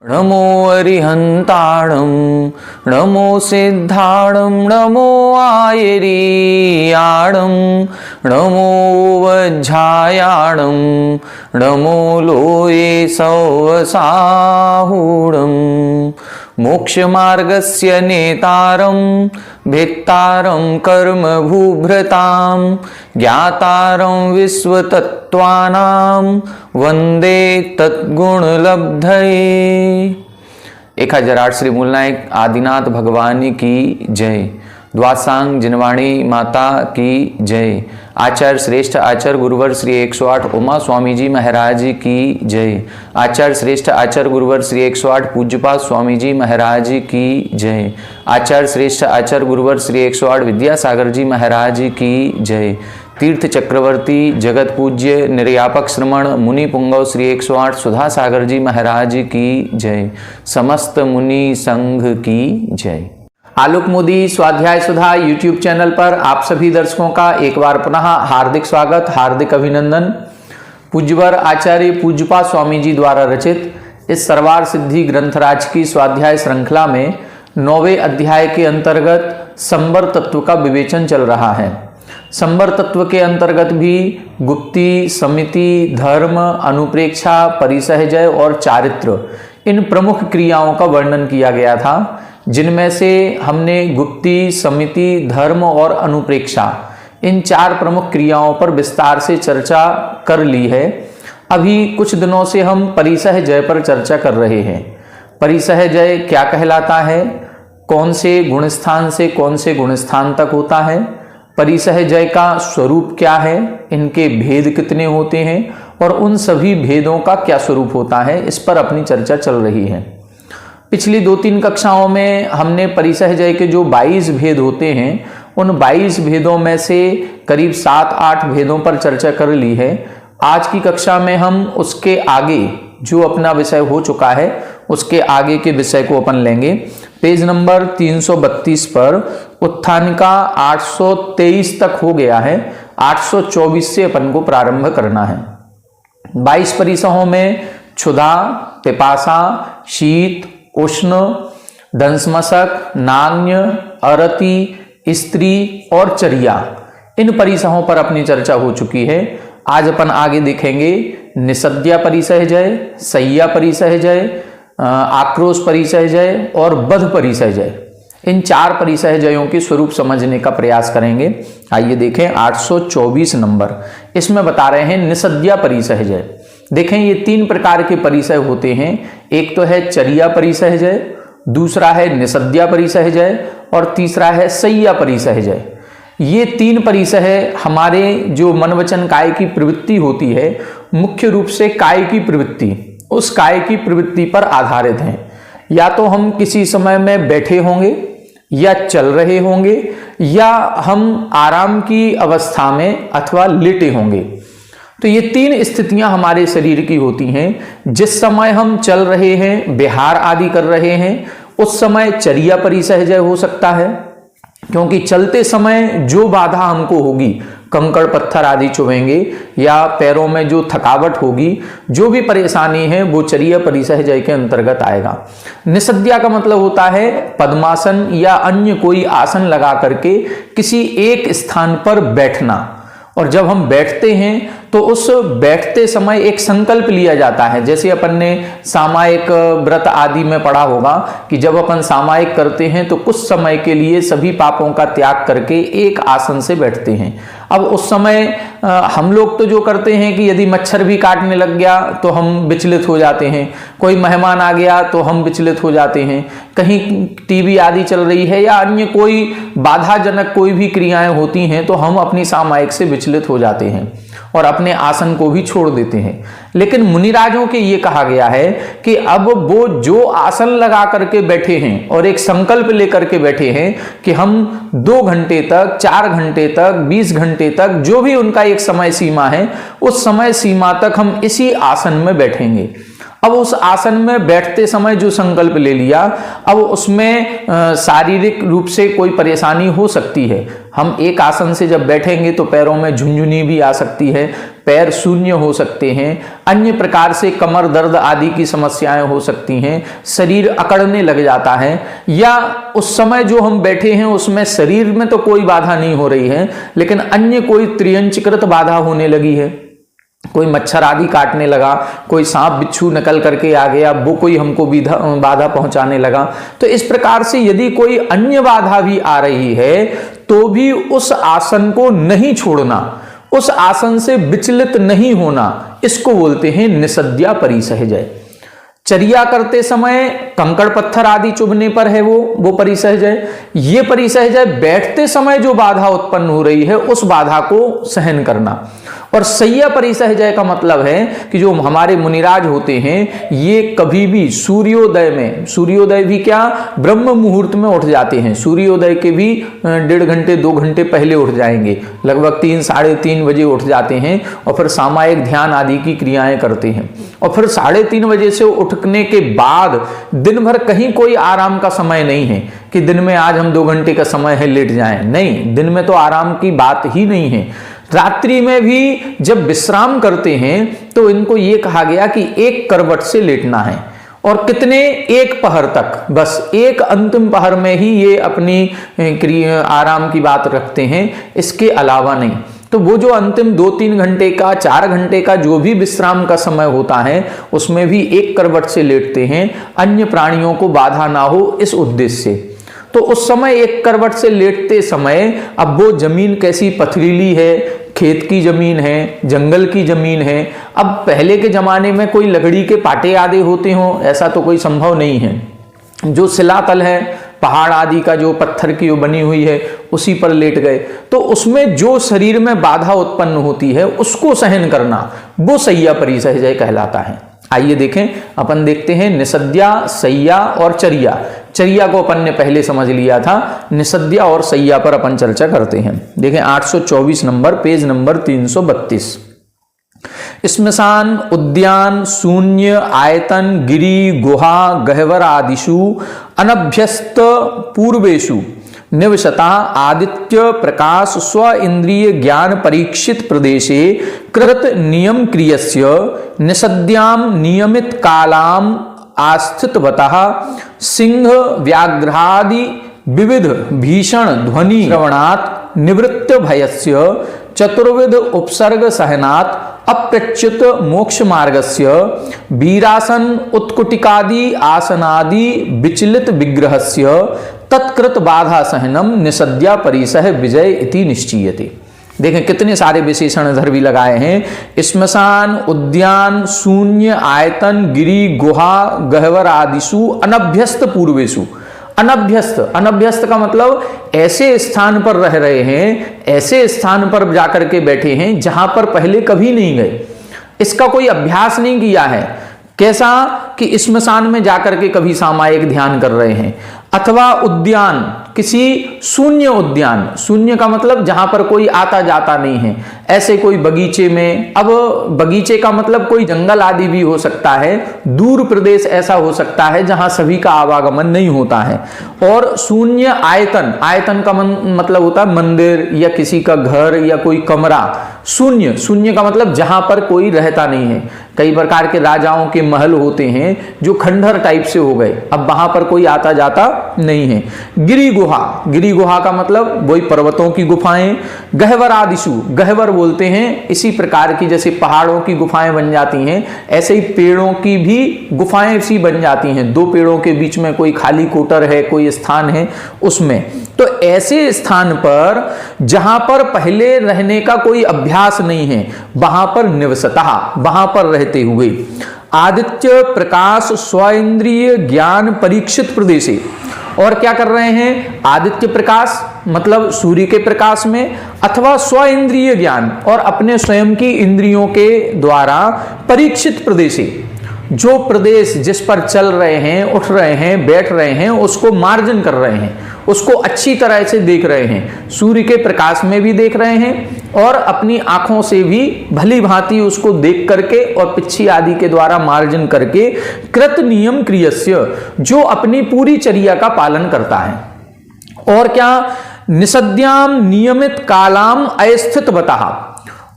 नमो अरिहंताणं नमो सिद्धाणं नमो आयरीयाणं नमो वज्झायाणं नमो लोये सौवसाहूणं मोक्षमार्गस्य नेतारं भेत्तारं कर्मभूभृतां ज्ञातारं विश्वतत्त्वानां वंदे तद्गुणलब्धये। 1008 श्री मूलनायक आदिनाथ भगवान की जय। द्वासांग जिनवाणी माता की जय। आचार्य श्रेष्ठ आचार्य गुरुवर श्री 108 उमा स्वामी जी महाराज की जय। आचार्य श्रेष्ठ आचार्य गुरुवर श्री 108 पूज्यपाद स्वामी जी महाराज की जय। आचार्य श्रेष्ठ आचार्य गुरुवर श्री 108 विद्यासागर जी महाराज की जय। तीर्थ चक्रवर्ती जगत पूज्य निर्यापक श्रमण मुनि पुंगव श्री 108 सुधा सागर जी महाराज की जय। समस्त मुनि संघ की जय। आलोक मोदी स्वाध्याय सुधा यूट्यूब चैनल पर आप सभी दर्शकों का एक बार पुनः हार्दिक स्वागत, हार्दिक अभिनंदन। पूज्यवर आचार्य पूज्यपाद स्वामी जी द्वारा रचित इस सर्वार सिद्धि ग्रंथराज की स्वाध्याय श्रृंखला में 9वें अध्याय के अंतर्गत संवर तत्व का विवेचन चल रहा है। संवर तत्व के अंतर्गत भी गुप्ती, समिति, धर्म, अनुप्रेक्षा, परिसहजय और चारित्र इन प्रमुख क्रियाओं का वर्णन किया गया था, जिनमें से हमने गुप्ती, समिति, धर्म और अनुप्रेक्षा इन 4 प्रमुख क्रियाओं पर विस्तार से चर्चा कर ली है। अभी कुछ दिनों से हम परिसहजय पर चर्चा कर रहे हैं। परिसहजय क्या कहलाता है, कौन से गुणस्थान से कौन से गुणस्थान तक होता है, परिसहजय का स्वरूप क्या है, इनके भेद कितने होते हैं और उन सभी भेदों का क्या स्वरूप होता है, इस पर अपनी चर्चा चल रही है। पिछली 2-3 कक्षाओं में हमने परिसहजय के जो 22 भेद होते हैं, उन 22 भेदों में से करीब 7-8 भेदों पर चर्चा कर ली है। आज की कक्षा में हम उसके आगे जो अपना विषय हो चुका है, उसके आगे के विषय को अपन लेंगे। पेज नंबर 332 पर उत्थान का 823 तक हो गया है। 824 से अपन को प्रारंभ करना है। 22 परिसहों में क्षुधा, पिपासा, शीत, उष्ण, दंसमशक, नान्य, अरति, स्त्री और चर्या, इन परिसहों पर अपनी चर्चा हो चुकी है। आज अपन आगे देखेंगे निषद्या परिसहजय, सय्या परिसहजय, आक्रोश परिसहजय और बध परिसहजय। इन 4 परिसहजयों के स्वरूप समझने का प्रयास करेंगे। आइए देखें 824 नंबर। इसमें बता रहे हैं निषद्या परिसहजय। देखें ये 3 प्रकार के परिसय होते हैं। एक तो है चर्या परिसहजय, दूसरा है निषद्या परिसहजय और तीसरा है सय्या परिसहजय। ये 3 परिसय हमारे जो मन वचन काय की प्रवृत्ति होती है, मुख्य रूप से काय की प्रवृत्ति, उस काय की प्रवृत्ति पर आधारित हैं। या तो हम किसी समय में बैठे होंगे या चल रहे होंगे या हम आराम की अवस्था में अथवा लेटे होंगे। तो ये 3 स्थितियां हमारे शरीर की होती हैं। जिस समय हम चल रहे हैं, विहार आदि कर रहे हैं, उस समय चर्या परिसहजय हो सकता है, क्योंकि चलते समय जो बाधा हमको होगी, कंकड़ पत्थर आदि चुभेंगे या पैरों में जो थकावट होगी, जो भी परेशानी है, वो चर्या परिसहजय के अंतर्गत आएगा। निषद्या का मतलब होता है पद्मासन या अन्य कोई आसन लगा करके किसी एक स्थान पर बैठना। और जब हम बैठते हैं तो उस बैठते समय एक संकल्प लिया जाता है। जैसे अपन ने सामायिक व्रत आदि में पढ़ा होगा कि जब अपन सामायिक करते हैं तो कुछ समय के लिए सभी पापों का त्याग करके एक आसन से बैठते हैं। अब उस समय हम लोग तो जो करते हैं कि यदि मच्छर भी काटने लग गया तो हम विचलित हो जाते हैं, कोई मेहमान आ गया तो हम विचलित हो जाते हैं, कहीं टीवी आदि चल रही है या अन्य कोई बाधाजनक कोई भी क्रियाएं होती हैं तो हम अपनी सामायिक से विचलित हो जाते हैं और अपने आसन को भी छोड़ देते हैं। लेकिन मुनिराजों के ये कहा गया है कि अब वो जो आसन लगा करके बैठे हैं और एक संकल्प लेकर के बैठे हैं कि हम 2 घंटे तक, 4 घंटे तक, 20 घंटे तक, जो भी उनका एक समय सीमा है, उस समय सीमा तक हम इसी आसन में बैठेंगे। अब उस आसन में बैठते समय जो संकल्प ले लिया, अब उसमें शारीरिक रूप से कोई परेशानी हो सकती है। हम एक आसन से जब बैठेंगे तो पैरों में झुनझुनी भी आ सकती है, पैर शून्य हो सकते हैं, अन्य प्रकार से कमर दर्द आदि की समस्याएं हो सकती हैं, शरीर अकड़ने लग जाता है, या उस समय जो हम बैठे हैं उसमें शरीर में तो कोई बाधा नहीं हो रही है, लेकिन अन्य कोई त्रियंचकृत बाधा होने लगी है, कोई मच्छर आदि काटने लगा, कोई सांप बिच्छू निकल करके आ गया, वो कोई हमको बाधा पहुंचाने लगा। तो इस प्रकार से यदि कोई अन्य बाधा भी आ रही है तो भी उस आसन को नहीं छोड़ना, उस आसन से विचलित नहीं होना, इसको बोलते हैं निषद्या परिसहजय। चर्या करते समय कंकड़ पत्थर आदि चुभने पर है वो परिसहजय। ये परिसहजय बैठते समय जो बाधा उत्पन्न हो रही है उस बाधा को सहन करना। और सय्या परिसहजय का मतलब है कि जो हमारे मुनिराज होते हैं ये कभी भी सूर्योदय में, सूर्योदय भी क्या, ब्रह्म मुहूर्त में उठ जाते हैं, सूर्योदय के भी 1.5 घंटे 2 घंटे पहले उठ जाएंगे, लगभग 3 साढ़े 3 बजे उठ जाते हैं और फिर सामायिक ध्यान आदि की क्रियाएं करते हैं। और फिर 3:30 बजे से उठने के बाद दिन भर कहीं कोई आराम का समय नहीं है कि दिन में आज हम 2 घंटे का समय है लेट जाएं, नहीं, दिन में तो आराम की बात ही नहीं है। रात्रि में भी जब विश्राम करते हैं तो इनको ये कहा गया कि एक करवट से लेटना है, और कितने, एक पहर तक, बस एक अंतिम पहर में ही ये अपनी आराम की बात रखते हैं, इसके अलावा नहीं। तो वो जो अंतिम 2-3 घंटे का, 4 घंटे का जो भी विश्राम का समय होता है उसमें भी एक करवट से लेटते हैं, अन्य प्राणियों को बाधा ना हो इस उद्देश्य से। तो उस समय एक करवट से लेटते समय अब वो जमीन कैसी पथरीली है, खेत की जमीन है, जंगल की जमीन है। अब पहले के जमाने में कोई लकड़ी के पाटे आदि होते हों, ऐसा तो कोई संभव नहीं है। जो शिलातल है, पहाड़ आदि का जो पत्थर की बनी हुई है, उसी पर लेट गए, तो उसमें जो शरीर में बाधा उत्पन्न होती है उसको सहन करना, वो सय्या परिसहजय कहलाता है। आइए देखें, अपन देखते हैं निषद्या, सय्या और चर्या। चर्या को अपन ने पहले समझ लिया था, निषद्या और सय्या पर अपन चर्चा करते हैं। देखें 824 नंबर, पेज नंबर 332। श्मशान, उद्यान, शून्य, आयतन, गिरि, गुहा, गह्वर आदिषु अनभ्यस्त पूर्वेषु निवसता आदित्य प्रकाश स्व इंद्रिय ज्ञान परीक्षित प्रदेशे कृत नियम क्रियस्य निषद्याम नियमित कालाम आस्थितवतः सिंह व्याघ्रादि विविध भीषण ध्वनि श्रवणात् निवृत्त भयस्य चतुर्विध उपसर्ग सहनात् अप्रच्युत मोक्ष मार्गस्य वीरासन उत्कुटिकादि आसनादि विचलित विग्रहस्य तत्कृत बाधा सहनम निषद्या परिसह विजय इति निश्चीयते। देखें कितने सारे विशेषण इधर भी लगाए हैं। श्मशान, उद्यान, शून्य, आयतन, गिरि, गुहा, गह्वर आदिषु अनभ्यस्त पूर्वेषु। अनभ्यस्त, अनभ्यस्त का मतलब ऐसे स्थान पर रह रहे हैं, ऐसे स्थान पर जाकर के बैठे हैं जहां पर पहले कभी नहीं गए, इसका कोई अभ्यास नहीं किया है। कैसा कि श्मशान में जाकर के कभी सामायिक ध्यान कर रहे हैं, अथवा उद्यान, किसी शून्य उद्यान, शून्य का मतलब जहां पर कोई आता जाता नहीं है, ऐसे कोई बगीचे में। अब बगीचे का मतलब कोई जंगल आदि भी हो सकता है, दूर प्रदेश ऐसा हो सकता है जहां सभी का आवागमन नहीं होता है। और शून्य आयतन, आयतन का मतलब होता है मंदिर या किसी का घर या कोई कमरा। शून्य, शून्य का मतलब जहां पर कोई रहता नहीं है। कई प्रकार के राजाओं के महल होते हैं जो खंडहर टाइप से हो गए, अब वहां पर कोई आता जाता नहीं है। गिरि गुहा, गिरि गुहा का मतलब वही पर्वतों की गुफाएं। गह्वर आदिशु, गह्वर बोलते हैं इसी प्रकार की, जैसे पहाड़ों की गुफाएं बन जाती हैं ऐसे ही पेड़ों की भी गुफाएं सी बन जाती हैं। 2 पेड़ों के बीच में कोई खाली कोटर है, कोई स्थान है उसमें। तो ऐसे स्थान पर जहां पर पहले रहने का कोई अभ्यास नहीं है वहां पर निवसता, वहां पर रहते हुए आदित्य प्रकाश स्वइंद्रिय ज्ञान परीक्षित प्रदेशे। और क्या कर रहे हैं? आदित्य प्रकाश मतलब सूर्य के प्रकाश में, अथवा स्व इंद्रिय ज्ञान और अपने स्वयं की इंद्रियों के द्वारा परीक्षित प्रदेशे, जो प्रदेश जिस पर चल रहे हैं, उठ रहे हैं, बैठ रहे हैं, उसको मार्जन कर रहे हैं, उसको अच्छी तरह से देख रहे हैं, सूर्य के प्रकाश में भी देख रहे हैं और अपनी आंखों से भी भली भांति उसको देख करके और पिच्छी आदि के द्वारा मार्जन करके कृत नियम क्रियस्य, जो अपनी पूरी चर्या का पालन करता है। और क्या, निषद्याम नियमित कालाम अस्थितवतः,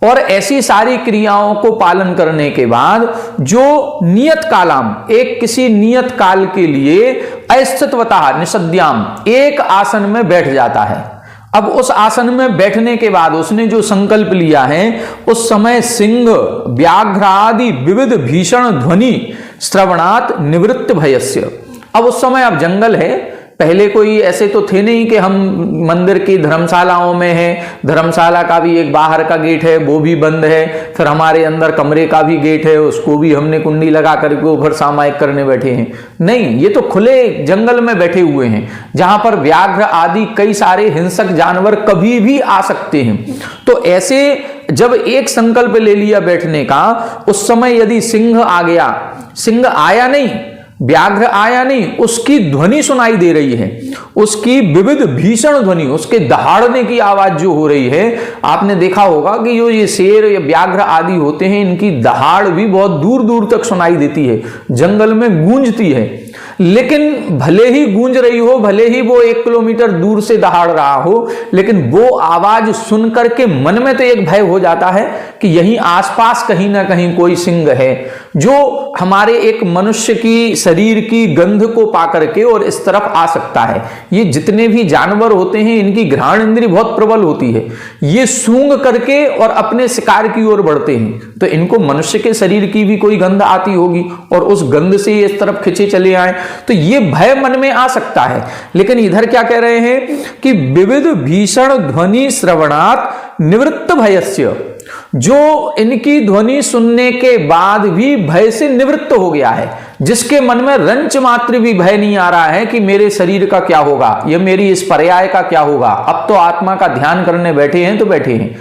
और ऐसी सारी क्रियाओं को पालन करने के बाद जो नियत कालाम, एक किसी नियत काल के लिए अस्थितवतः निषद्याम, एक आसन में बैठ जाता है। अब उस आसन में बैठने के बाद उसने जो संकल्प लिया है, उस समय सिंह व्याघ्र आदि विविध भीषण ध्वनि श्रवणात् निवृत्त भयस्य। अब उस समय अब जंगल है, पहले कोई ऐसे तो थे नहीं कि हम मंदिर की धर्मशालाओं में हैं, धर्मशाला का भी एक बाहर का गेट है वो भी बंद है, फिर हमारे अंदर कमरे का भी गेट है उसको भी हमने कुंडी लगा करके ऊपर सामायिक करने बैठे हैं। नहीं, ये तो खुले जंगल में बैठे हुए हैं जहां पर व्याघ्र आदि कई सारे हिंसक जानवर कभी भी आ सकते हैं। तो ऐसे जब एक संकल्प ले लिया बैठने का, उस समय यदि सिंह आ गया, सिंह आया नहीं, व्याघ्र आया नहीं, उसकी ध्वनि सुनाई दे रही है, उसकी विविध भीषण ध्वनि, उसके दहाड़ने की आवाज जो हो रही है, आपने देखा होगा कि जो ये शेर या व्याघ्र आदि होते हैं इनकी दहाड़ भी बहुत दूर दूर तक सुनाई देती है, जंगल में गूंजती है। लेकिन भले ही गूंज रही हो, भले ही वो 1 किलोमीटर दूर से दहाड़ रहा हो, लेकिन वो आवाज सुन करके मन में तो एक भय हो जाता है कि यहीं आसपास कहीं ना कहीं कोई सिंह है जो हमारे एक मनुष्य की शरीर की गंध को पाकर के और इस तरफ आ सकता है। ये जितने भी जानवर होते हैं इनकी घ्राण इंद्री बहुत प्रबल होती है, ये सूंघ करके और अपने शिकार की ओर बढ़ते हैं, तो इनको मनुष्य के शरीर की भी कोई गंध आती होगी और उस गंध से इस तरफ खिंचे चले आए, तो ये भय मन में आ सकता है। लेकिन इधर क्या कह रहे हैं कि विविध भीषण ध्वनि श्रवणात् निवृत्त भयस्य, जो इनकी ध्वनि सुनने के बाद भी भय से निवृत्त हो गया है, जिसके मन में रंच मात्र भी भय नहीं आ रहा है कि मेरे शरीर का क्या होगा या मेरी इस पर्याय का क्या होगा, अब तो आत्मा का ध्यान करने बैठे हैं तो बैठे हैं।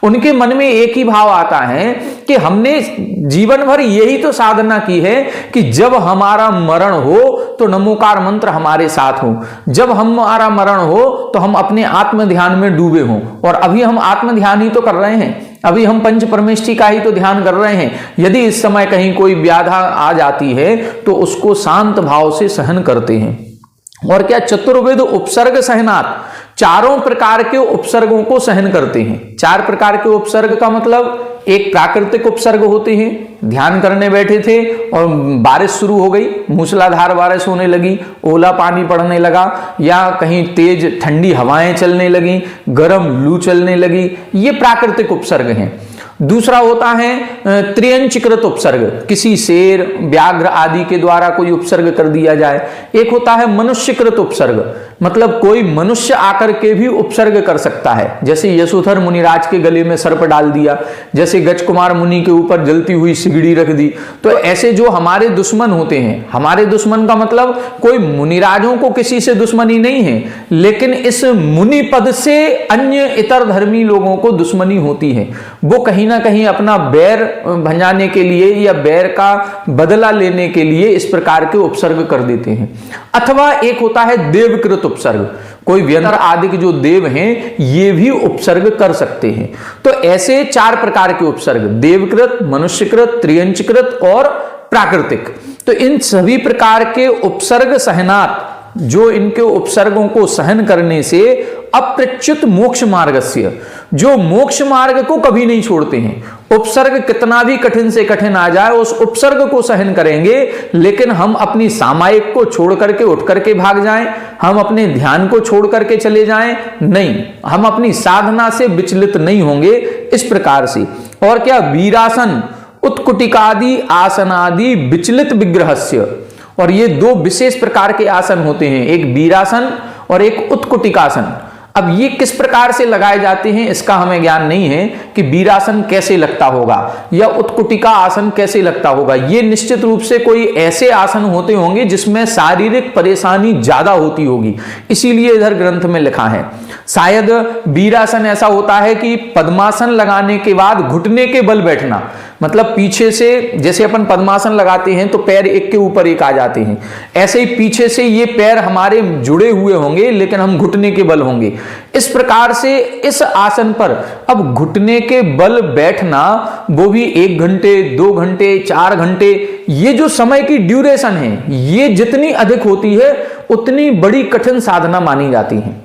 उनके मन में एक ही भाव आता है कि हमने जीवन भर यही तो साधना की है कि जब हमारा मरण हो तो नमोकार मंत्र हमारे साथ हो, जब हमारा मरण हो तो हम अपने आत्म ध्यान में डूबे हों। और अभी हम आत्म ध्यान ही तो कर रहे हैं, अभी हम पंच परमेष्टि का ही तो ध्यान कर रहे हैं। यदि इस समय कहीं कोई व्याधा आ जाती है तो उसको शांत भाव से सहन करते हैं। और क्या, चतुर्विध उपसर्ग सहनात्, चारों प्रकार के उपसर्गों को सहन करते हैं। 4 प्रकार के उपसर्ग का मतलब, एक प्राकृतिक उपसर्ग होते हैं, ध्यान करने बैठे थे और बारिश शुरू हो गई, मूसलाधार बारिश होने लगी, ओला पानी पड़ने लगा, या कहीं तेज ठंडी हवाएं चलने लगी, गर्म लू चलने लगी, ये प्राकृतिक उपसर्ग हैं। दूसरा होता है त्रियंचकृत उपसर्ग, किसी शेर व्याघ्र आदि के द्वारा कोई उपसर्ग कर दिया जाए। एक होता है मनुष्यकृत उपसर्ग, मतलब कोई मनुष्य आकर के भी उपसर्ग कर सकता है, जैसे यशोधर मुनिराज के गले में सर्प डाल दिया, जैसे गज कुमार मुनि के ऊपर जलती हुई सिगड़ी रख दी। तो ऐसे जो हमारे दुश्मन होते हैं, हमारे दुश्मन का मतलब कोई मुनिराजों को किसी से दुश्मनी नहीं है, लेकिन इस मुनि पद से अन्य इतर धर्मी लोगों को दुश्मनी होती है। वो कहीं ना कहीं अपना बैर भंजाने के लिए या बैर का बदला लेने के लिए इस प्रकार के उपसर्ग कर देते हैं। अथवा एक होता है देवकृत उपसर्ग, कोई व्यंतर आदि के जो देव हैं ये भी उपसर्ग कर सकते हैं। तो ऐसे 4 प्रकार के उपसर्ग, देवकृत, मनुष्यकृत, त्रियंचकृत और प्राकृतिक। तो इन सभी प्रकार के उपसर्ग सहनात्, जो इनके उपसर्गों को सहन करने से अप्रच्युत मोक्ष मार्गस्य, जो मोक्ष मार्ग को कभी नहीं छोड़ते हैं। उपसर्ग कितना भी कठिन से कठिन आ जाए उस उपसर्ग को सहन करेंगे, लेकिन हम अपनी सामायिक को छोड़ करके उठ करके भाग जाएं, हम अपने ध्यान को छोड़ करके चले जाएं, नहीं, हम अपनी साधना से विचलित नहीं होंगे इस प्रकार से। और क्या, वीरासन उत्कुटिकादि आसनादि विचलित विग्रहस्य, और ये 2 विशेष प्रकार के आसन होते हैं, एक वीरासन और एक उत्कुटिकासन। अब ये किस प्रकार से लगाए जाते हैं इसका हमें ज्ञान नहीं है कि वीरासन कैसे लगता होगा या उत्कुटिका आसन कैसे लगता होगा। ये निश्चित रूप से कोई ऐसे आसन होते होंगे जिसमें शारीरिक परेशानी ज्यादा होती होगी, इसीलिए इधर ग्रंथ में लिखा है। शायद वीरासन ऐसा होता है कि पद्मासन लगाने के बाद घुटने के बल बैठना, मतलब पीछे से जैसे अपन पद्मासन लगाते हैं तो पैर एक के ऊपर एक आ जाते हैं, ऐसे ही पीछे से ये पैर हमारे जुड़े हुए होंगे लेकिन हम घुटने के बल होंगे। इस प्रकार से इस आसन पर अब घुटने के बल बैठना, वो भी 1 घंटे 2 घंटे 4 घंटे, ये जो समय की ड्यूरेशन है ये जितनी अधिक होती है उतनी बड़ी कठिन साधना मानी जाती है।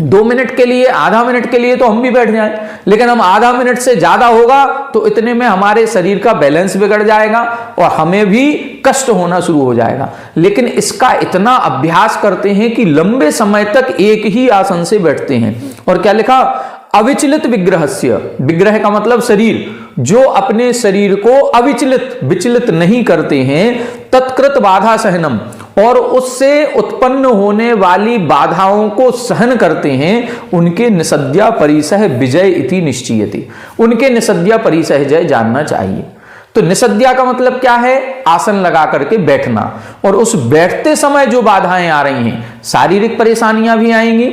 2 मिनट के लिए, आधा मिनट के लिए तो हम भी बैठ जाएं, लेकिन हम आधा मिनट से ज्यादा होगा तो इतने में हमारे शरीर का बैलेंस बिगड़ जाएगा और हमें भी कष्ट होना शुरू हो जाएगा। लेकिन इसका इतना अभ्यास करते हैं कि लंबे समय तक एक ही आसन से बैठते हैं। और क्या लिखा, अविचलित विग्रहस्य, विग्रह का मतलब शरीर, जो अपने शरीर को अविचलित विचलित नहीं करते हैं, तत्कृत बाधा सहनम, और उससे उत्पन्न होने वाली बाधाओं को सहन करते हैं, उनके निसद्या परिसह विजय इति निश्चयति, उनके निसद्या परिसह जय जानना चाहिए। तो निसद्या का मतलब क्या है, आसन लगा करके बैठना, और उस बैठते समय जो बाधाएं आ रही हैं, शारीरिक परेशानियां भी आएंगी,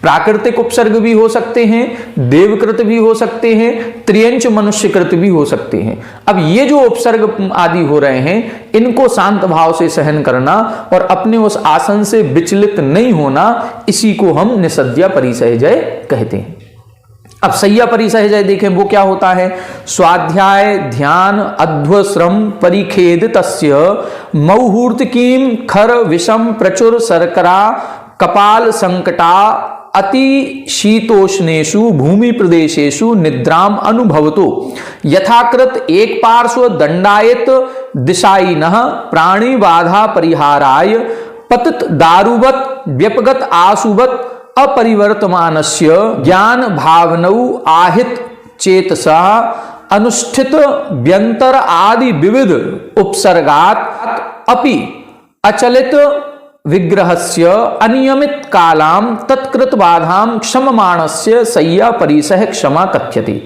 प्राकृतिक उपसर्ग भी हो सकते हैं, देवकृत भी हो सकते हैं, त्रियंच मनुष्यकृत भी हो सकते हैं। अब ये जो उपसर्ग आदि हो रहे हैं, इनको शांत भाव से सहन करना और अपने उस आसन से विचलित नहीं होना, इसी को हम निसद्या परिसहजय कहते हैं। अब सय्या परिसहजय देखें, वो क्या होता है, स्वाध्याय ध्यान अध्वश्रम परिखेद तस्य मौहूर्तकीम खर विषम प्रचुर शर्करा कपाल संकटा अति शीतोष्णेषु भूमि प्रदेशेषु निद्राम अनुभवतो यथाकृत एक पार्श्व दंडायत दिशाइनः प्राणी बाधा परिहाराय पतित दारुवत व्यपगत आशुवत अपरिवर्तमानस्य ज्ञान भावनौ आहित चेतसा अनुष्ठित व्यंतर आदि विविध उपसर्गात् अपि अचलित विग्रहस्य अनियमित कालाम तत्कृत बाधाम क्षममाणस्य सय्या परिसह क्षमा कथ्यति।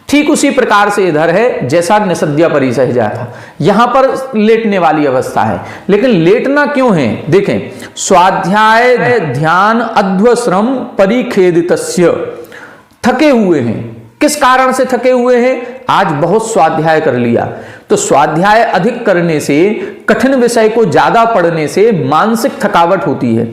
ठीक उसी प्रकार से इधर है जैसा निसद्या परिसहजा था, यहां पर लेटने वाली अवस्था है। लेकिन लेटना क्यों है, देखें, स्वाध्याय ध्यान अध्वश्रम परिखेदितस्य, थके हुए हैं। किस कारण से थके हुए हैं, आज बहुत स्वाध्याय कर लिया, तो स्वाध्याय अधिक करने से, कठिन विषय को ज्यादा पढ़ने से मानसिक थकावट होती है।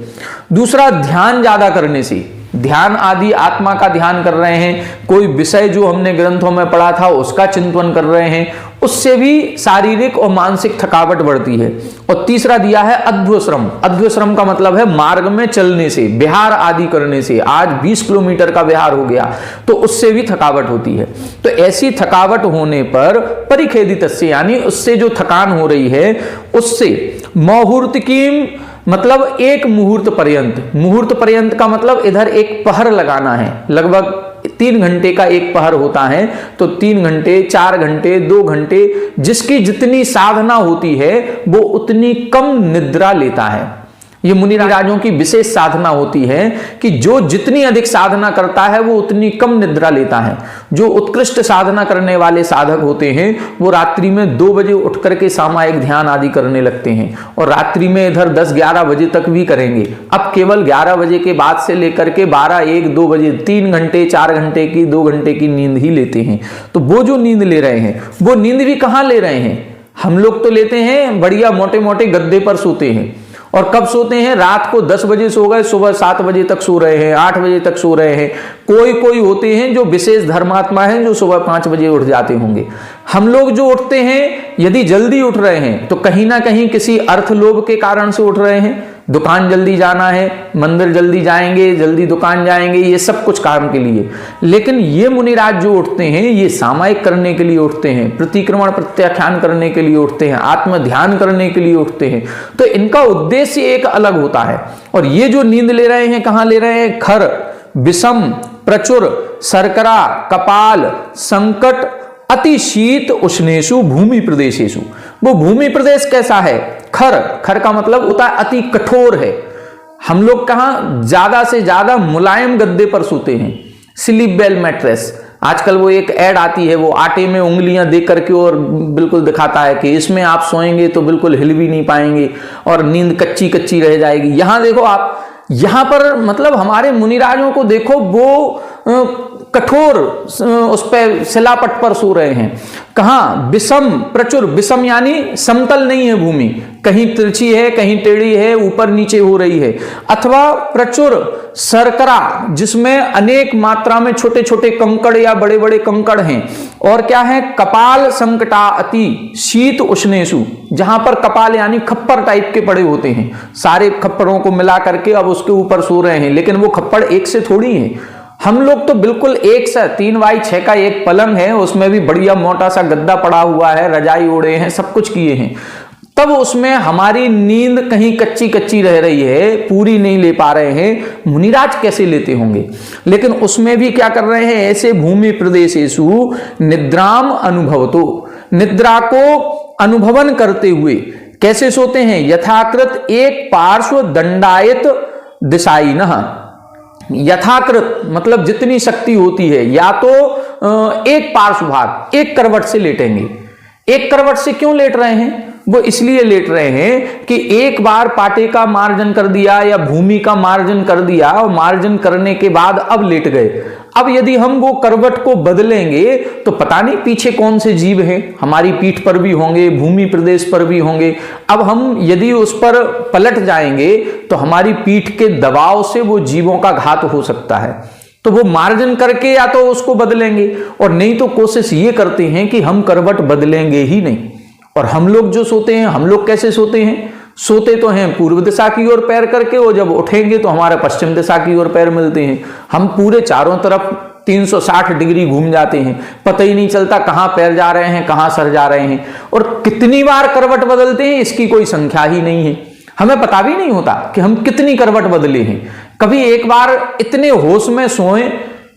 दूसरा, ध्यान ज्यादा करने से, ध्यान आदि आत्मा का ध्यान कर रहे हैं, कोई विषय जो हमने ग्रंथों में पढ़ा था उसका चिंतन कर रहे हैं, उससे भी शारीरिक और मानसिक थकावट बढ़ती है। और तीसरा दिया है अध्वश्रम। अध्वश्रम का मतलब है मार्ग में चलने से, विहार आदि करने से। आज 20 किलोमीटर का विहार हो गया तो उससे भी थकावट होती है। तो ऐसी थकावट होने पर परिखेदितस्य, यानी उससे जो थकान हो रही है उससे मुहूर्त की, मतलब एक मुहूर्त पर्यंत। मुहूर्त पर्यंत का मतलब इधर एक पहर लगाना है, लगभग 3 घंटे का एक पहर होता है, तो 3 घंटे 4 घंटे 2 घंटे, जिसकी जितनी साधना होती है वो उतनी कम निद्रा लेता है। ये मुनिराजों की विशेष साधना होती है कि जो जितनी अधिक साधना करता है वो उतनी कम निद्रा लेता है। जो उत्कृष्ट साधना करने वाले साधक होते हैं वो रात्रि में 2 बजे उठ करके सामायिक ध्यान आदि करने लगते हैं और रात्रि में इधर 10-11 बजे तक भी करेंगे। अब केवल 11 बजे के बाद से लेकर के 12-1-2 बजे 3 घंटे 4 घंटे की 2 घंटे की नींद ही लेते हैं। तो वो जो नींद ले रहे हैं वो नींद भी कहाँ ले रहे हैं, हम लोग तो लेते हैं बढ़िया मोटे मोटे गद्दे पर सोते हैं। और कब सोते हैं, रात को 10 बजे सो गए, सुबह 7 बजे तक सो रहे हैं, 8 बजे तक सो रहे हैं। कोई होते हैं जो विशेष धर्मात्मा हैं जो सुबह 5 बजे उठ जाते होंगे। हम लोग जो उठते हैं, यदि जल्दी उठ रहे हैं तो कहीं ना कहीं किसी अर्थ लोभ के कारण से उठ रहे हैं। दुकान जल्दी जाना है, मंदिर जल्दी जाएंगे, जल्दी दुकान जाएंगे, ये सब कुछ काम के लिए। लेकिन ये मुनिराज जो उठते हैं ये सामायिक करने के लिए उठते हैं, प्रतिक्रमण प्रत्याख्यान करने के लिए उठते हैं, आत्म ध्यान करने के लिए उठते हैं। तो इनका उद्देश्य एक अलग होता है। और ये जो नींद ले रहे हैं, कहां ले रहे हैं, खर विषम प्रचुर शर्करा कपाल संकट अति शीत उष्णेशु भूमि प्रदेशेशु। वो भूमि प्रदेश कैसा है, खर का मतलब होता है अति कठोर है। हम लोग कहां ज्यादा से ज्यादा मुलायम गद्दे पर सोते हैं, स्लीप बेल मैट्रेस। आजकल वो एक ऐड आती है, वो आटे में उंगलियां दे करके और बिल्कुल दिखाता है कि इसमें आप सोएंगे तो बिल्कुल हिल भी नहीं पाएंगे और नींद कच्ची कच्ची रह जाएगी। यहां देखो आप, यहां पर मतलब हमारे मुनिराजों को देखो, वो कठोर उस पे शिलापट पर सो रहे हैं। कहां? विषम प्रचुर, विषम यानी समतल नहीं है भूमि, कहीं तिरछी है, कहीं टेढ़ी है, ऊपर नीचे हो रही है। अथवा प्रचुर सरकरा, जिसमें अनेक मात्रा में छोटे छोटे कंकड़ या बड़े बड़े कंकड़ हैं। और क्या है? कपाल संकटा अति शीत उष्णेशु, जहां पर कपाल यानी खप्पर टाइप के पड़े होते हैं, सारे खप्परों को मिला करके अब उसके ऊपर सो रहे हैं। लेकिन वो खप्पड़ एक से थोड़ी है, हम लोग तो बिल्कुल एक सा 3x6 का एक पलंग है, उसमें भी बढ़िया मोटा सा गद्दा पड़ा हुआ है, रजाई ओढ़े हैं, सब कुछ किए हैं, तब उसमें हमारी नींद कहीं कच्ची कच्ची रह रही है, पूरी नहीं ले पा रहे हैं। मुनिराज कैसे लेते होंगे? लेकिन उसमें भी क्या कर रहे हैं? ऐसे भूमि प्रदेशेषु निद्राम अनुभवतो, निद्रा को अनुभवन करते हुए कैसे सोते हैं? यथाकृत एक पार्श्व दंडायत दिशाइनः, यथाकृत मतलब जितनी शक्ति होती है, या तो एक पार्श्व भाग, एक करवट से लेटेंगे। एक करवट से क्यों लेट रहे हैं? वो इसलिए लेट रहे हैं कि एक बार पाटे का मार्जन कर दिया या भूमि का मार्जन कर दिया, और मार्जन करने के बाद अब लेट गए। अब यदि हम वो करवट को बदलेंगे तो पता नहीं पीछे कौन से जीव हैं, हमारी पीठ पर भी होंगे, भूमि प्रदेश पर भी होंगे। अब हम यदि उस पर पलट जाएंगे तो हमारी पीठ के दबाव से वो जीवों का घात हो सकता है। तो वो मार्जन करके या तो उसको बदलेंगे, और नहीं तो कोशिश ये करते हैं कि हम करवट बदलेंगे ही नहीं। और हम लोग जो सोते हैं, हम लोग कैसे सोते हैं? सोते तो हैं पूर्व दिशा की ओर पैर करके, और जब उठेंगे तो हमारे पश्चिम दिशा की ओर पैर मिलते हैं। हम पूरे चारों तरफ 360 डिग्री घूम जाते हैं, पता ही नहीं चलता कहां पैर जा रहे हैं, कहां सर जा रहे हैं। और कितनी बार करवट बदलते हैं इसकी कोई संख्या ही नहीं है, हमें पता भी नहीं होता कि हम कितनी करवट बदले हैं। कभी एक बार इतने होश में सोए,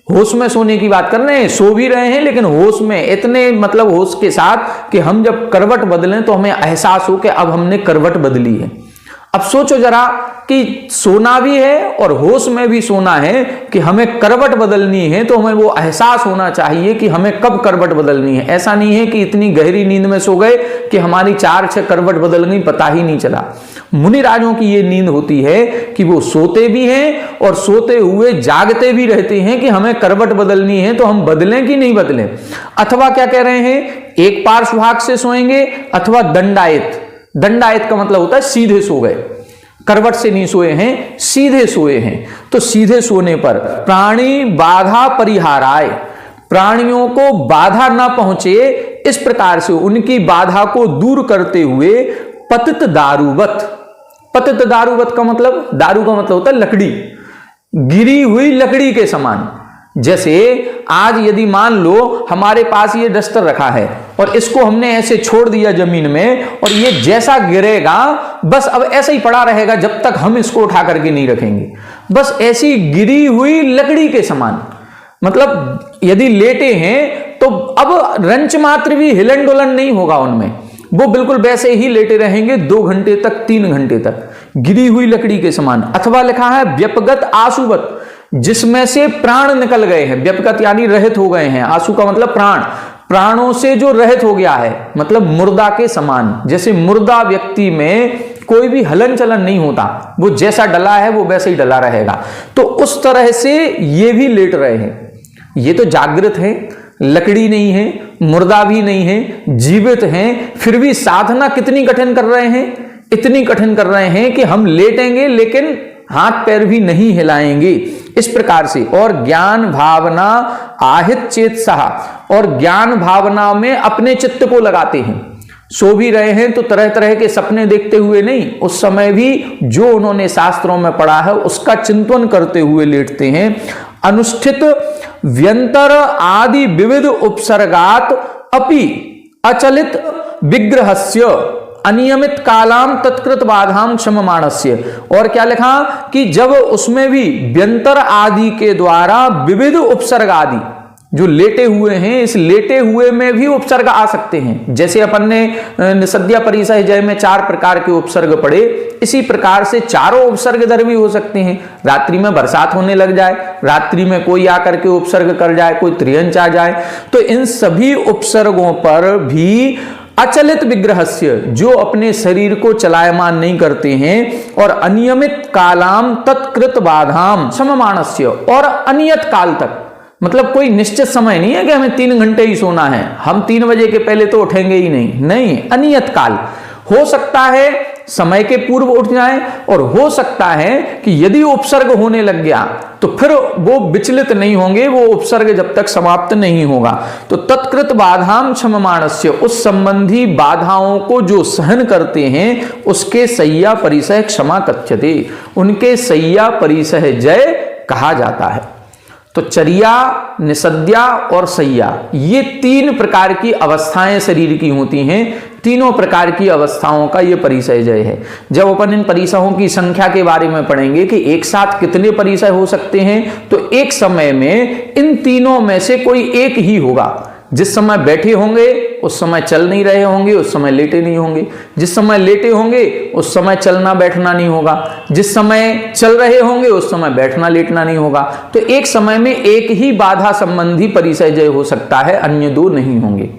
होश में सोने की बात कर रहे हैं, सो भी रहे हैं लेकिन होश में, इतने मतलब होश के साथ कि हम जब करवट बदलें तो हमें एहसास हो कि अब हमने करवट बदली है। अब सोचो जरा कि सोना भी है और होश में भी सोना है कि हमें करवट बदलनी है, तो हमें वो एहसास होना चाहिए कि हमें कब करवट बदलनी है। ऐसा नहीं है कि इतनी गहरी नींद में सो गए कि हमारी 4-6 करवट बदल गई, पता ही नहीं चला। मुनिराजों की ये नींद होती है कि वो सोते भी हैं और सोते हुए जागते भी रहते हैं कि हमें करवट बदलनी है, तो हम बदलें कि नहीं बदलें। अथवा क्या कह रहे हैं? एक पार्श्व भाग से सोएंगे, अथवा दंडायत। दंडायत का मतलब होता है सीधे सो गए, करवट से नहीं सोए हैं, सीधे सोए हैं। तो सीधे सोने पर प्राणी बाधा परिहाराय, प्राणियों को बाधा ना पहुंचे, इस प्रकार से उनकी बाधा को दूर करते हुए पतित दारुवत। पतित दारुवत का मतलब, दारू का मतलब होता है लकड़ी, गिरी हुई लकड़ी के समान। जैसे आज यदि मान लो हमारे पास ये डस्टर रखा है और इसको हमने ऐसे छोड़ दिया जमीन में, और ये जैसा गिरेगा बस अब ऐसे ही पड़ा रहेगा जब तक हम इसको उठा करके नहीं रखेंगे, बस ऐसी गिरी हुई लकड़ी के समान। मतलब यदि लेटे हैं तो अब रंच मात्र भी हिलन डुलन नहीं होगा उनमें, वो बिल्कुल वैसे ही लेटे रहेंगे 2 घंटे तक, 3 घंटे तक, गिरी हुई लकड़ी के समान। अथवा लिखा है व्यपगत आशुवत, जिसमें से प्राण निकल गए हैं। व्यपगत यानी रहित हो गए हैं, आंसू का मतलब प्राण, प्राणों से जो रहित हो गया है, मतलब मुर्दा के समान। जैसे मुर्दा व्यक्ति में कोई भी हलन चलन नहीं होता, वो जैसा डला है वो वैसे ही डला रहेगा, तो उस तरह से ये भी लेट रहे हैं। ये तो जागृत है, लकड़ी नहीं है, मुर्दा भी नहीं है, जीवित हैं, फिर भी साधना कितनी कठिन कर रहे हैं, इतनी कठिन कर रहे हैं कि हम लेटेंगे लेकिन हाथ पैर भी नहीं हिलाएंगे, इस प्रकार से। और ज्ञान भावना आहित चेत सहा, और ज्ञान भावना में अपने चित्त को लगाते हैं। सो भी रहे हैं तो तरह तरह के सपने देखते हुए नहीं, उस समय भी जो उन्होंने शास्त्रों में पढ़ा है उसका चिंतन करते हुए लेटते हैं। अनुष्ठित व्यंतर आदि विविध उपसर्गात अपि अचलित विग्रहस्य अनियमित कालाम तत्कृत बाधाम क्षममाणस्य। और क्या लिखा कि जब उसमें भी व्यंतर आदि के द्वारा विविध उपसर्ग आदि, जो लेटे हुए हैं, इस लेटे हुए में भी उपसर्ग आ सकते हैं। जैसे अपन ने निषद्या परिसह जय में 4 प्रकार के उपसर्ग पढ़े, इसी प्रकार से चारों उपसर्ग इधर भी हो सकते हैं। रात्रि में बरसात होने लग जाए, रात्रि में कोई आकर के उपसर्ग कर जाए, कोई त्रियंच आ जाए, तो इन सभी उपसर्गों पर भी अचलित विग्रहस्य, जो अपने शरीर को चलायमान नहीं करते हैं, और अनियमित कालाम तत्कृत बाधाम सममानस्य, और अनियत काल तक, मतलब कोई निश्चित समय नहीं है कि हमें 3 घंटे ही सोना है, हम 3 बजे के पहले तो उठेंगे ही नहीं, अनियत काल। हो सकता है समय के पूर्व उठ जाए, और हो सकता है कि यदि उपसर्ग होने लग गया तो फिर वो विचलित नहीं होंगे, वो उपसर्ग जब तक समाप्त नहीं होगा। तो तत्कृत बाधाम क्षममाणस्य, उस संबंधी बाधाओं को जो सहन करते हैं उसके सय्या परिसह क्षमा कथ्यते, उनके सय्या परिसह जय कहा जाता है। तो चर्या, निषद्या और सय्या, ये 3 प्रकार की अवस्थाएं शरीर की होती हैं। तीनों प्रकार की अवस्थाओं का ये परिसय जय है। जब अपन इन परिसहों की संख्या के बारे में पढ़ेंगे कि एक साथ कितने परिसय हो सकते हैं, तो एक समय में इन तीनों में से कोई एक ही होगा। जिस समय बैठे होंगे उस समय चल नहीं रहे होंगे, उस समय लेटे नहीं होंगे। जिस समय लेटे होंगे उस समय चलना बैठना नहीं होगा। जिस समय चल रहे होंगे उस समय बैठना लेटना नहीं होगा। तो एक समय में एक ही बाधा संबंधी परिसय जय हो सकता है, अन्य 2 नहीं होंगे।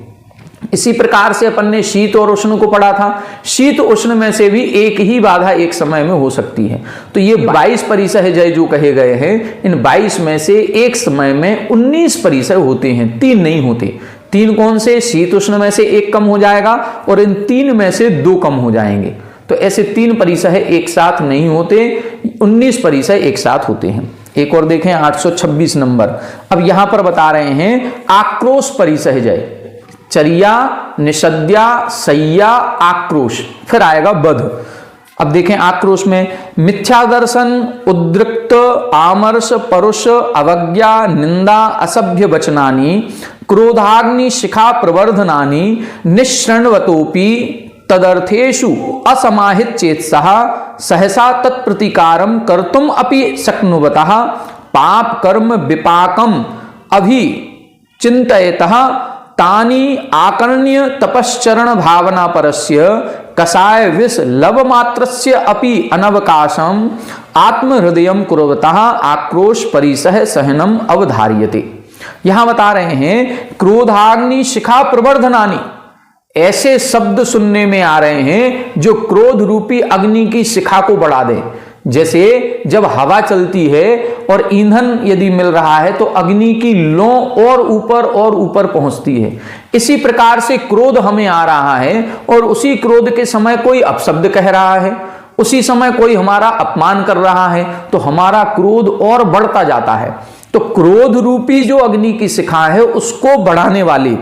इसी प्रकार से अपन ने शीत और उष्ण को पढ़ा था। शीत उष्ण में से भी एक ही बाधा एक समय में हो सकती है। तो ये 22 परिसय जय जो कहे गए हैं, इन 22 में से एक समय में 19 परिसय होते हैं, 3 नहीं होते। 3 कौन से? शीत उष्ण में से 1 कम हो जाएगा और इन 3 में से 2 कम हो जाएंगे। तो ऐसे 3 परिसय एक साथ नहीं होते, 19 परिसय एक साथ होते हैं। एक और देखें 826 नंबर। अब यहां पर बता रहे हैं आक्रोश परिसय जय। चर्या, निषद्या, सय्या, आक्रोश, फिर आएगा बध। अब देखें आक्रोश में मिथ्या दर्शन, उद्रिक्त, आमर्ष, परुष, अवज्ञा, निंदा, असभ्य वचनानि, क्रोधाग्नि शिखा प्रवर्धनानि, निःशृण्वतोपि तदर्थेषु असमाहित चेतसः सहसा तत्प्रतिकारम कर्तुम अपि शक्नुवतः पाप कर्म विपाकम अभि चिंतयतः तानि आकर्ण्य तपश्चरण भावना परस्य कषाय विष लव मात्रस्य अपि अनवकाशम आत्महृदयम कुर्वतः आक्रोश परिसह सहनम अवधार्यते। यहां बता रहे हैं क्रोधाग्नि शिखा प्रवर्धनानि, ऐसे शब्द सुनने में आ रहे हैं जो क्रोध रूपी अग्नि की शिखा को बढ़ा दे। जैसे जब हवा चलती है और ईंधन यदि मिल रहा है तो अग्नि की लौ और ऊपर पहुंचती है। इसी प्रकार से क्रोध हमें आ रहा है और उसी क्रोध के समय कोई अपशब्द कह रहा है, उसी समय कोई हमारा अपमान कर रहा है, तो हमारा क्रोध और बढ़ता जाता है। तो क्रोध रूपी जो अग्नि की शिखा है उसको बढ़ाने वाले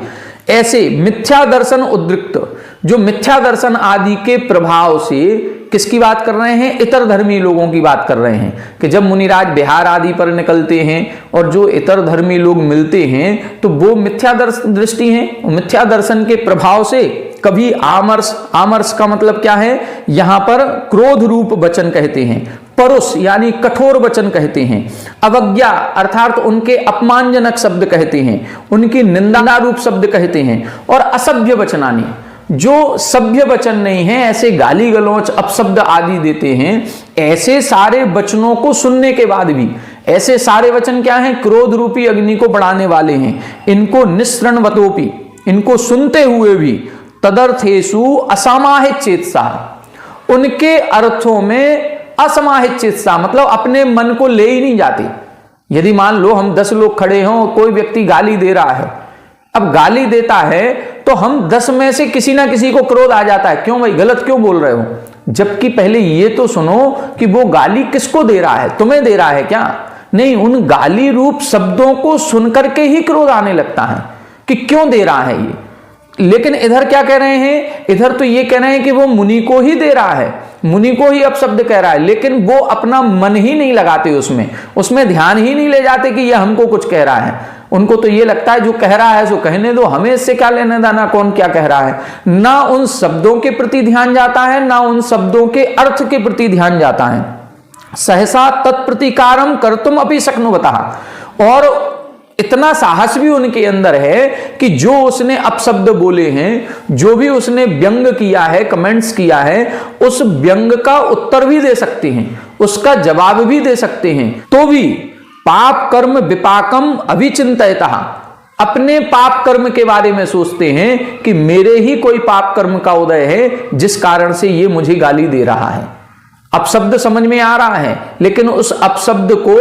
ऐसे मिथ्या दर्शन उद्रिक्त, जो मिथ्या दर्शन आदि के प्रभाव से, किसकी बात कर रहे हैं? इतर धर्मी लोगों की बात कर रहे हैं कि जब मुनिराज बिहार आदि पर निकलते हैं और जो इतर धर्मी लोग मिलते हैं तो वो मिथ्या दृष्टि है, मिथ्या दर्शन के प्रभाव से कभी आमर्ष, आमर्ष का मतलब क्या है? यहां पर क्रोध रूप वचन कहते हैं, परुष यानी कठोर वचन कहते हैं, अवज्ञा अर्थात उनके अपमानजनक शब्द कहते हैं, उनकी निंदा रूप शब्द कहते हैं, और असभ्य वचनानि, जो सभ्य वचन नहीं है, ऐसे गाली गलौच अपशब्द आदि देते हैं। ऐसे सारे वचनों को सुनने के बाद भी, ऐसे सारे वचन क्या हैं? क्रोध रूपी अग्नि को बढ़ाने वाले हैं। इनको निःशृण्वतोपि, इनको सुनते हुए भी तदर्थेषु असमाहित चेतसा, उनके अर्थों में असमाहित चेतसा मतलब अपने मन को ले ही नहीं जाते। यदि मान लो हम 10 लोग खड़े हों और कोई व्यक्ति गाली दे रहा है, अब गाली देता है तो हम 10 में से किसी ना किसी को क्रोध आ जाता है, क्यों भाई गलत क्यों बोल रहे हो? जबकि पहले ये तो सुनो कि वो गाली किसको दे रहा है, तुम्हें दे रहा है क्या? नहीं, उन गाली रूप शब्दों को सुनकर के ही क्रोध आने लगता है कि क्यों दे रहा है ये। लेकिन इधर क्या कह रहे हैं? इधर तो ये कह रहे हैं कि वो मुनि को ही दे रहा है, मुनि को ही अपशब्द कह रहा है, लेकिन वो अपना मन ही नहीं लगाते उसमें ध्यान ही नहीं ले जाते कि ये हमको कुछ कह रहा है। उनको तो ये लगता है जो कह रहा है सो कहने दो, हमें इससे क्या लेना देना, कौन क्या कह रहा है। ना उन शब्दों के प्रति ध्यान जाता है, ना उन शब्दों के अर्थ के प्रति ध्यान जाता है। सहसा तत्प्रतिकारम कर्तुम अपि शक्नुवतः, और इतना साहस भी उनके अंदर है कि जो उसने अपशब्द बोले हैं, जो भी उसने व्यंग किया है, कमेंट्स किया है, उस व्यंग का उत्तर भी दे सकते हैं, उसका जवाब भी दे सकते हैं, तो भी पाप कर्म विपाकम अभिचिंतयतः, अपने पाप कर्म के बारे में सोचते हैं कि मेरे ही कोई पाप कर्म का उदय है जिस कारण से ये मुझे गाली दे रहा है। अपशब्द समझ में आ रहा है, लेकिन उस अपशब्द को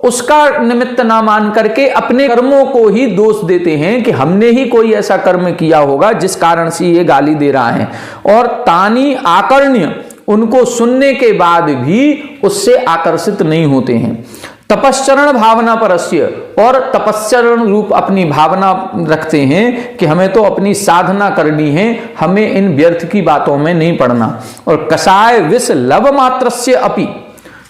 उसका निमित्त ना मान करके अपने कर्मों को ही दोष देते हैं कि हमने ही कोई ऐसा कर्म किया होगा जिस कारण से ये गाली दे रहा है। और तानी आकर्ण्य, उनको सुनने के बाद भी उससे आकर्षित नहीं होते हैं। तपश्चरण भावना परस्य, और तपश्चरण रूप अपनी भावना रखते हैं कि हमें तो अपनी साधना करनी है, हमें इन व्यर्थ की बातों में नहीं पड़ना। और कषाय विष लव मात्रस्य अपि,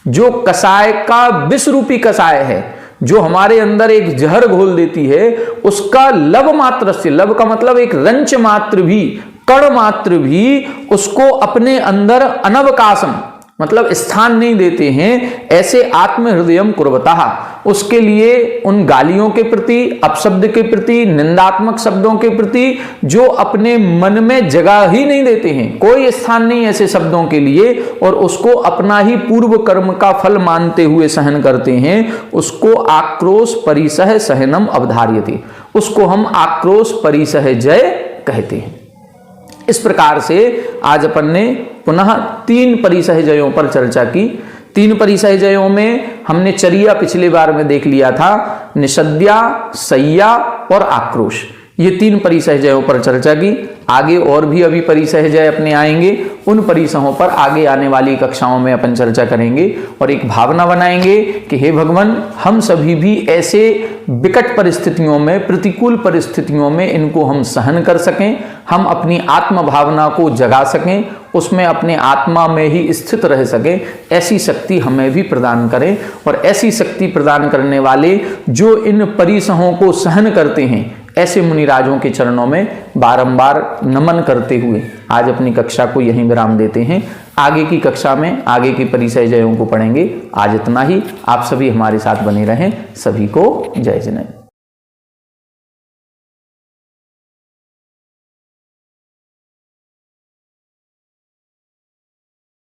जो कषाय का विष रूपी कषाय है, जो हमारे अंदर एक जहर घोल देती है, उसका लव मात्र से, लव का मतलब एक रंच मात्र भी, कण मात्र भी उसको अपने अंदर अनवकाशम मतलब स्थान नहीं देते हैं, ऐसे आत्म हृदयम कुर्वतः, उसके लिए उन गालियों के प्रति, अपशब्द के प्रति, निंदात्मक शब्दों के प्रति जो अपने मन में जगह ही नहीं देते हैं, कोई स्थान नहीं ऐसे शब्दों के लिए, और उसको अपना ही पूर्व कर्म का फल मानते हुए सहन करते हैं, उसको आक्रोश परिसह सहनम अवधार्यते, उसको हम आक्रोश परिसह जय कहते हैं। इस प्रकार से आज अपन ने पुनः 3 परिसहजयों पर चर्चा की। 3 परिसहजयों में हमने चर्या पिछले बार में देख लिया था, निषद्या, सय्या और आक्रोश, ये 3 परिसहजयों पर चर्चा की। आगे और भी अभी परिसहजय अपने आएंगे, उन परिसहों पर आगे आने वाली कक्षाओं में अपन चर्चा करेंगे और एक भावना बनाएंगे कि हे भगवान, हम सभी भी ऐसे विकट परिस्थितियों में, प्रतिकूल परिस्थितियों में इनको हम सहन कर सकें, हम अपनी आत्म भावना को जगा सकें, उसमें अपने आत्मा में ही स्थित रह सकें, ऐसी शक्ति हमें भी प्रदान करें। और ऐसी शक्ति प्रदान करने वाले जो इन परिसहों को सहन करते हैं, ऐसे मुनिराजों के चरणों में बारंबार नमन करते हुए आज अपनी कक्षा को यहीं विराम देते हैं। आगे की कक्षा में आगे की परिसहजयों को पढ़ेंगे। आज इतना ही। आप सभी हमारे साथ बने रहें। सभी को जय जय।